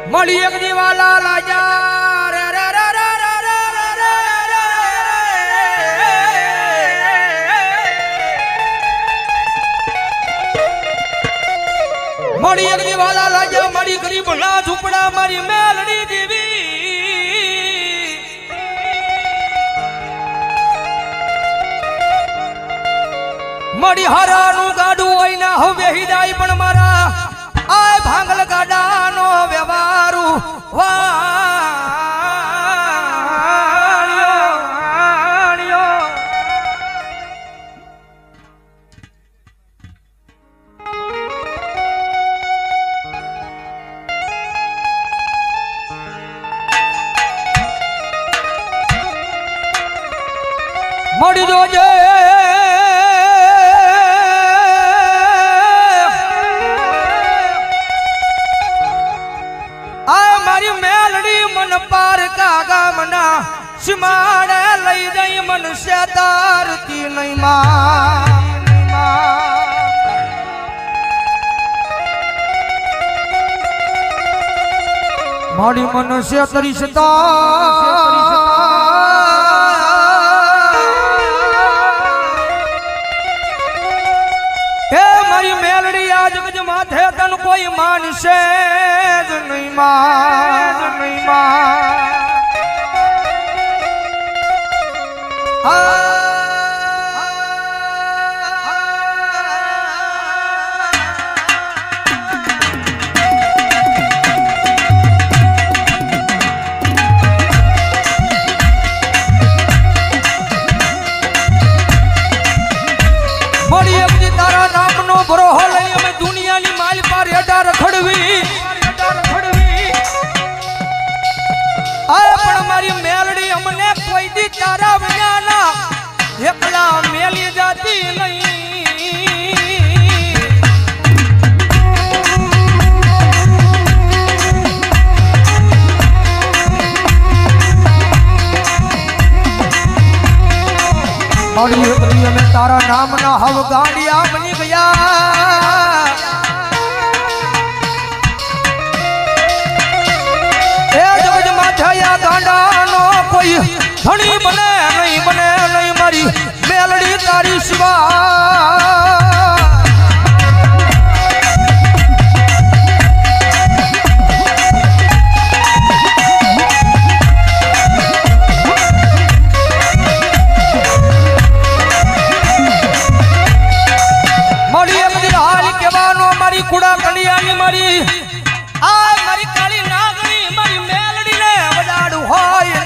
મળી એક દીવાલા લાજા રે રે રે રે રે રે મળી એક દીવાલા લાજા મારી ગરીબ ના ઝૂંપડા મારી મેલડી દેવી મળી હારાનું ગાડું હોય ના હવે હિદાય પણ મારા આય ભાંગલ ગાડાનો વ્યવહારુ વાણ્યો મળી જોજે પાર કાગા મના સિમાડે લઈ જઈ મનુષ્ય તારતી નહીં મારી મનુષ્ય તરીસતા એ મારી મેલડી આજ ગજ માથે તન કોઈ માનશે જ નહીં તારા નામનો ભરોહો લઈ અમે દુનિયાની માલ પર હેઠા રખડવી પણ મારી મેલડી અમને કોઈ દી તારા વિનાના એકલા મેલી જાતી નહીં મારી એકલી અમે તારા નામના હવ ગાંડિયા બની ગયા ગાંડાનો કોઈ ધણી બને નહીં મારી મેલડી તારી સિવા મારી એક દી હાલ કહેવાનો મારી કુડા કલિયાની મારી આ મારી કાળી નાગણી મારી મેલડી ને વડાડું હોય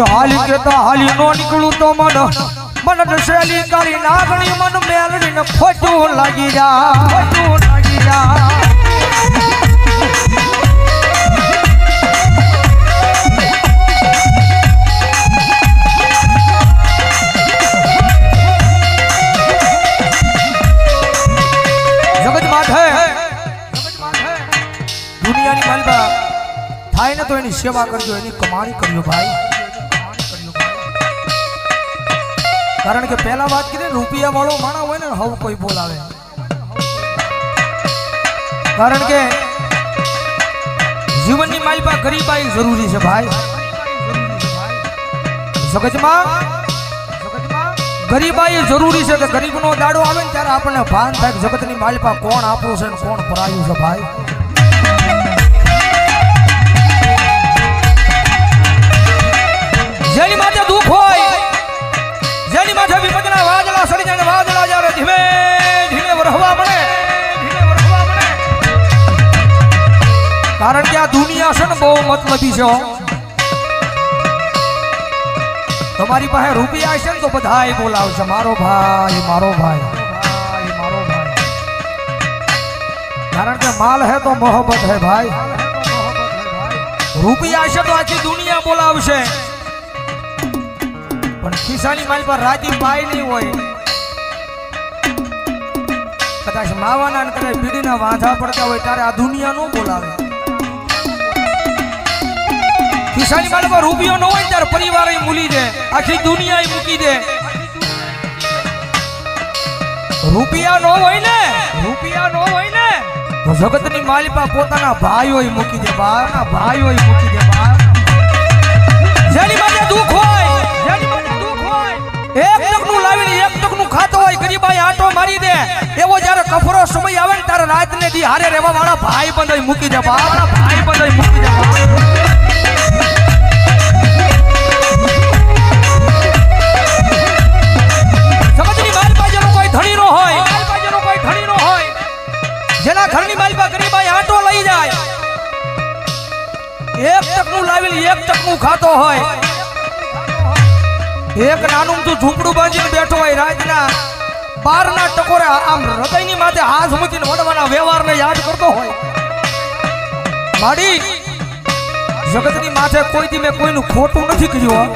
હાલી કેતા હાલી નો નીકળું તો મન દશેલી કાળી નાગણી મન મેલડી ને ખોટું લાગી જા દુનિયાની માલબા થાય ને તો એની સેવા કરજો એની કમાણી કરજો ભાઈ કારણ કે પહેલા વાત કરીએ રૂપિયા વાળો માણસ હોય ને હવ કોઈ બોલાવે કારણ કે જીવનની માલબા ગરીબાઈ જરૂરી છે ભાઈ જગતમાં ગરીબાઈ જરૂરી છે કે ગરીબનો દાડો આવે ને ત્યારે આપણને ભાન થાય કે જગતની માલબા કોણ આપણું છે ને કોણ પરાયું છે ભાઈ જેની માથે દુઃખ હોય જેની માથે વિપદના વાદળા સડી જાય વાદળા જ્યારે ધીમે ધીમે વરહવા મળે કારણ કે આ દુનિયા છે ને બહુ મતલબી છે તમારી પાસે રૂપિયા છે ને તો બધાય બોલાવશે મારો ભાઈ કારણ કે માલ હે તો મોહબ્બત હે ભાઈ રૂપિયા છે તો આખી દુનિયા બોલાવશે પણ ખિસ્સાની માલ પર રાજી પાય નહીં હોય કદાચ માવાના ને કદાચ બીડીના વાંધા પડતા હોય ત્યારે આ દુનિયા નો બોલાવે કિસાની માલમાં રૂપિયો ન હોય ત્યારે પરિવાર મૂલી દે, આખી દુનિયા મૂકી દે. રૂપિયા નો હોય ને તો જગતની માલિપા પોતાના ભાઈઓ મૂકી દે, ભાઈઓ મૂકી દે. જેની માટે દુઃખ હોય એક ટકનું લાવીને એક ટકનું ખાતો હોય, ગરીબાઈ આટો મારી દે, એવો જ્યારે કફરો સમય આવે ને ત્યારે રાત ને દી હારે રહેવા વાળા ભાઈ બંધાઈ મૂકી દે, ભાઈ બંધાઈ મૂકી દે. જગતની માલિપા જેનો કોઈ ધણી નો હોય, જેના ઘરની માલિપા ગરીબાઈ આટો લઈ જાય, એક ટકનું લાવીને એક ટકનું ખાતો હોય, એક નાનું તું ઝૂંપડું બાંધીને બેઠો હોય, રાતના 12 ના ટકોરે આમ હૃદયની માથે હાથ મૂકીને વડવાના વ્યવહારને યાદ કરતો હોય. માડી જગતની માથે કોઈથી મેં કોઈનું ખોટું નથી કર્યું,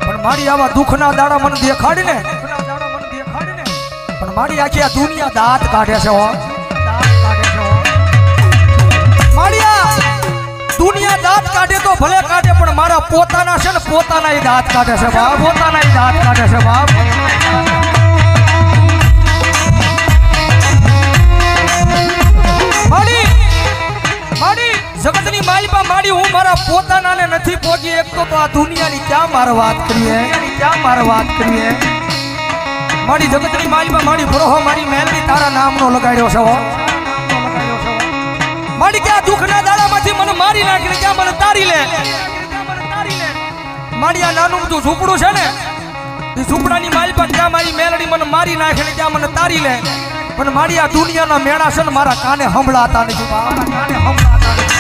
પણ માડી આવા દુઃખના દાડા મને દેખાડીને, પણ માડી આખી આ દુનિયા દાંત કાઢે છે. માડિયા દુનિયા દાંત કાઢે તો ભલે કાઢે, પણ મારા પોતાના છે ને પોતાના એ દાંત કાઢે છે બાપ, પોતાના એ દાંત કાઢે છે બાપ. માડી જગતની માલિપા માડી હું મારા પોતાનાને નથી પહોંચી એકતો તો આ દુનિયાની ક્યાં મારે વાત કરીએ, માડી જગતની માલિપા માડી ભરોહો મારી મહેલની તારા નામનો લગાડ્યો છે. માડી કે આ દુઃખના દાડામાંથી મને મારી નાખીને ક્યાં મને તારી લે. માડી આ નાનું તું ઝૂંપડું છે ને, એ ઝૂંપડાની માલિપા ક્યાં મારી મેલડી મને મારી નાખીને ક્યાં મને તારી લે, પણ માડી આ દુનિયાના મેળા છે ને મારા કાને સંભળાતા નથી, કાને સંભળાતા નથી.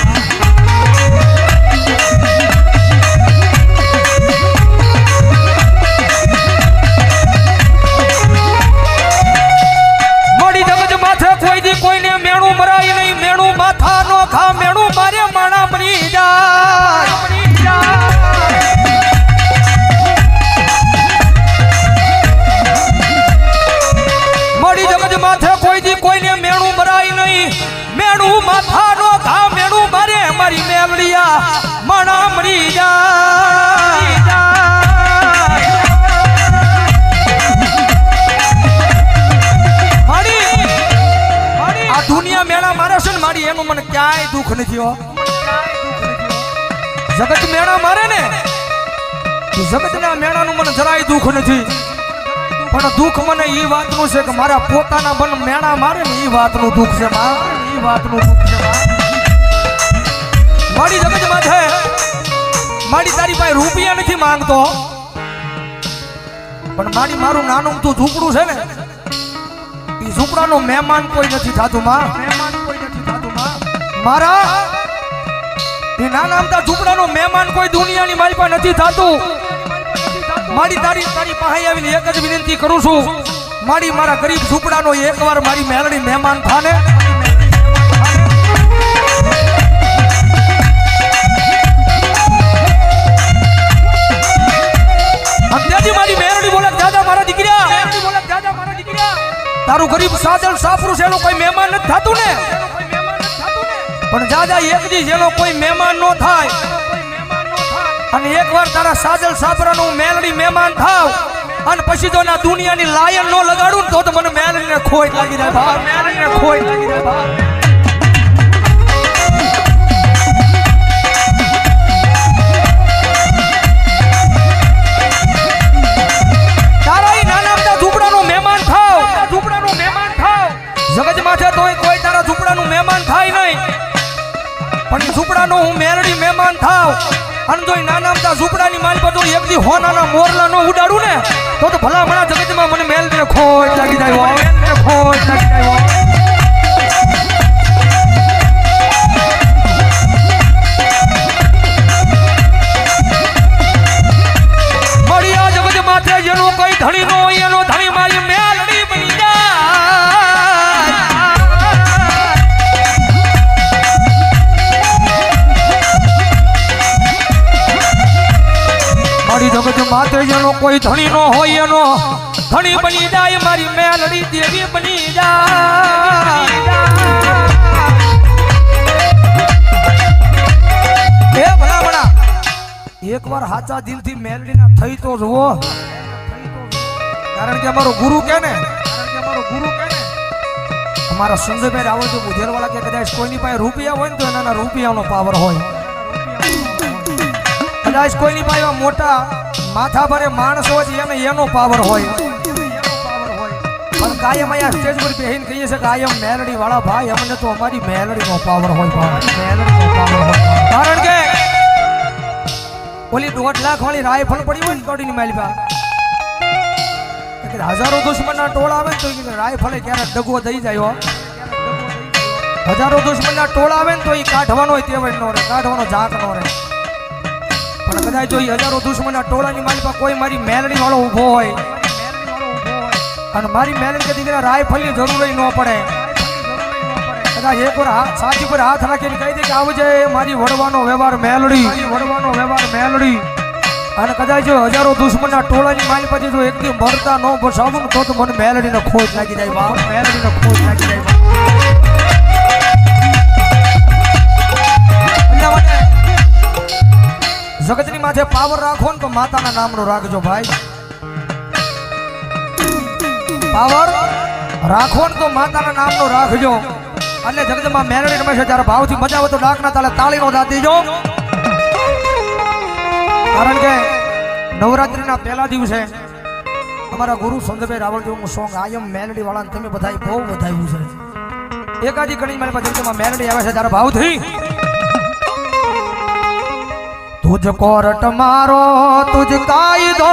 માડી જગત માથે કોઈ દી કોઈને મેણું મરાય નહીં, મેણું માથા નો ખા, મેણું મારે માણા મરી જાય. માડી જગત માથે કોઈ દી કોઈને મેણું મરાય નહીં, મેણું માથા નો ખા, મેણું મારે મારી મેલડિયા માણા મરી જાય. આ દુનિયા મેળા મારે છે ને મારી, એનું મને ક્યાંય દુઃખ નથી હો. જગત મેળા મારે ને, જગતના મેળાનું મને જરાય દુઃખ નથી, પણ દુઃખ મને એ વાતનું છે કે મારા પોતાના બન મેળા મારે ને એ વાતનું દુઃખ છે, મારી જગત માથે મારી તારી પાસે રૂપિયા નથી માંગતો, પણ મારી મારું નાનું તું ઝૂંપડું છે ને, એ ઝૂંપડાનો મહેમાન કોઈ નથી થતું મારા. એ નાના અમથા ઝૂંપડાનો મહેમાન કોઈ દુનિયાની મારી પાસે નથી થતું. મારી તારી પાસે આવીને એક જ વિનંતી કરું છું, મારી મારા ગરીબ ઝૂંપડાનો એકવાર મારી મેલડી મહેમાન થાને. મારી મેલડી બોલે દાદા મારા દીકરા, તારું ગરીબ સાદલ સાપરું છે, એનો કોઈ મહેમાન નથી થતું ને, પણ દાદા એક દી જેનો કોઈ મહેમાન નો થાય અને એકવાર તારા સાદલ સાપરાનું મેલડી મહેમાન થાવ અને પછી તો ના દુનિયાની લાયન નો લગાડું તો મને મેલડીને ખોટ લાગી જાય ભાવ, મેલડીને ખોટ લાગી જાય ભાવ. જગત માથે તોય કોઈ તારા ઝૂંપડાનું મહેમાન થાય નહીં, પણ એ ઝૂંપડાનો હું મેલડી મહેમાન થાવ અને જો નાના અમથા ઝૂંપડાની માલ પર એક દી હોનાના મોરલા નો ઉડાડું ને તો ભલામણા જગતમાં મને મેલડીને ખોટ લાગી જાય, ખોટ લાગી જાય. મળી આ જગત માથે જેનો કોઈ ધણી નો હોય એનો ધણી મારી મેલડી બની જાય. જગત માથે જેનો કોઈ ધણી નો હોય એનો ધણી બની જાય, મારી મેલડી દેવી બની જાય. એ એકવાર સાચા દિલથી મેલડીના થઈ તો જુઓ, કારણ કે અમારો ગુરુ કે ને, અમારા સંજયભાઈ રાવળ જો બુધેરવાળા કે કદાચ કોઈની પાસે રૂપિયા હોય ને તો એના રૂપિયાનો પાવર હોય, કદાચ કોઈની પાસે મોટા માથા ભરે માણસ હોય એને એનો પાવર હોય, પણ કાયમ અહીંયા સ્ટેજ પર બેહીને કહીએ છે કાયમ મેલડી વાળા ભાઈ અમને તો અમારી મેલડીનો પાવર હોય, મેલડીનો પાવર હોય, કારણ કે ઓલી 1.5 લાખ વાળી રાયફળ પડી હોય ને કોડીની માલપા હજારો દુશ્મનના ટોળા આવે ને તો રાયફળે ક્યારેક ડગવો દઈ જાય, હજારો દુશ્મનના ટોળા આવે ને તો એ કાઢવાનો તેવડ નો રહે, કાઢવાનો ઝાંક નો રહે, પણ કદાચ જો હજારો દુશ્મનના ટોળાની માલપા કોઈ મારી મેલડી વાળો ઊભો હોય અને મારી મેલડી કે દીકરા રાયફળની જરૂર ન પડે, કદાચ એક વાર સાચી પર હાથ રાખીને કહી દે કે આવજે મારી વડવાનો વ્યવહાર મેલડી, વડવાનો વ્યવહાર મેલડી, અને કદાચ જો હજારો દુશ્મનના ટોળાની માલ પછી જો એકથી મરતા ન બસાવું તો મને મેલડીનો ખોજ લાગી જાય, બાપ મેલડીનો ખોજ લાગી જાય, એટલા માટે જગતની માથે પાવર રાખો ને તો માતાના નામનો રાખજો ભાઈ, પાવર રાખો ને તો માતાના નામનો રાખજો, અને જગતમાં મેલડી રમે છે ત્યારે ભાવથી મજા આવે તો ડાકના તાલે તાળીનો દાદ દેજો, કારણ કે નવરાત્રીના પહેલા દિવસે અમારા ગુરુ સંજયભાઈ રાવળજીનું સોંગ આયમ મેલડી વાળાને તમે બધાય બહુ વધાવ્યું છે, એકાદી ઘણી મારી પાસે જગતમાં મેલડી આવે છે ત્યારે ભાવથી તુજ કોરટ મારો તુજ કાયદો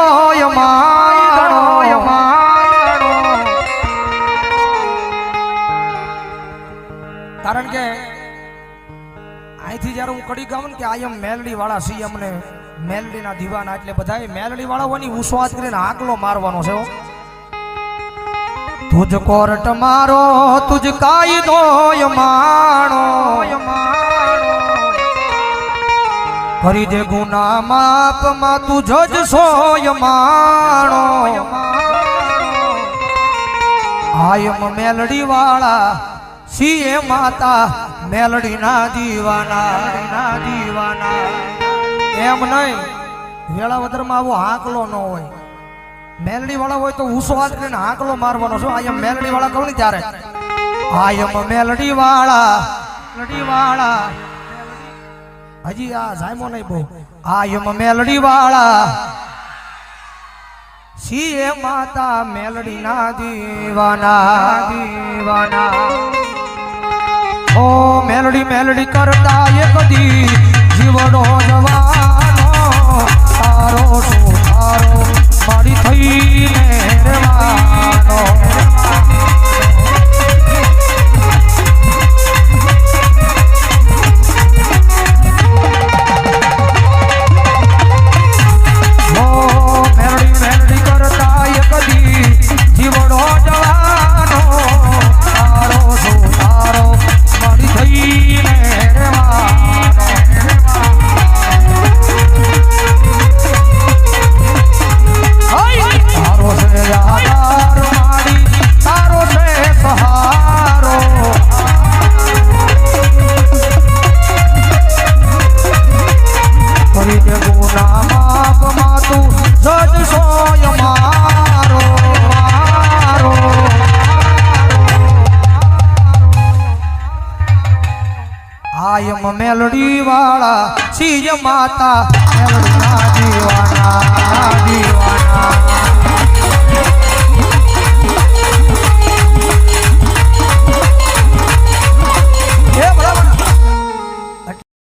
મારો, કારણ કે અહીંથી જયારે હું કડી ગાઉં ને કે આયમ મેલડી વાળા સી અમને મેલડીના દીવાના, એટલે બધા મેલડી વાળાઓની ઉસ્વાદ કરીને આકલો મારવાનો છે, તુજ કોરટ મારો તુજ કાયદો માણો, કરી દે ગુના માપ માં તું જજ સોય માણો, આયમ મેલડી વાળા સીએ માતા મેલડી ના દીવાના, એમ નહીં વેળાવદરમાં આવો હાંકલો ન હોય, મેલડી વાળા હોય તો ઉસો હાથ કરીને હાંકલો મારવાનો છો, આયમ મેલડી વાળા કહું ને ત્યારે આયમ મેલડી વાળા હજી આ જાયમો નહીં બહુ, આયમ મેલડી વાળા સીએ માતા મેલડી ના દીવાના, ઓ મેલડી મેલડી કરતા એક દી જીવડો જવાનો, તારો તારો મારી થઈને રહેવાનો, ઓ મેલડી મેલડી કરતા એક દી જીવડો જવાનો, તારો તારો મારી થઈને રહેવાનો, તારો છે આધાર મારી, તારો છે સહારો, કરી દે ગુના માપ માં તું જજ સોય મારો, આયમ મેલડી વાળા સીય માતા મેલડી ના દીવાના.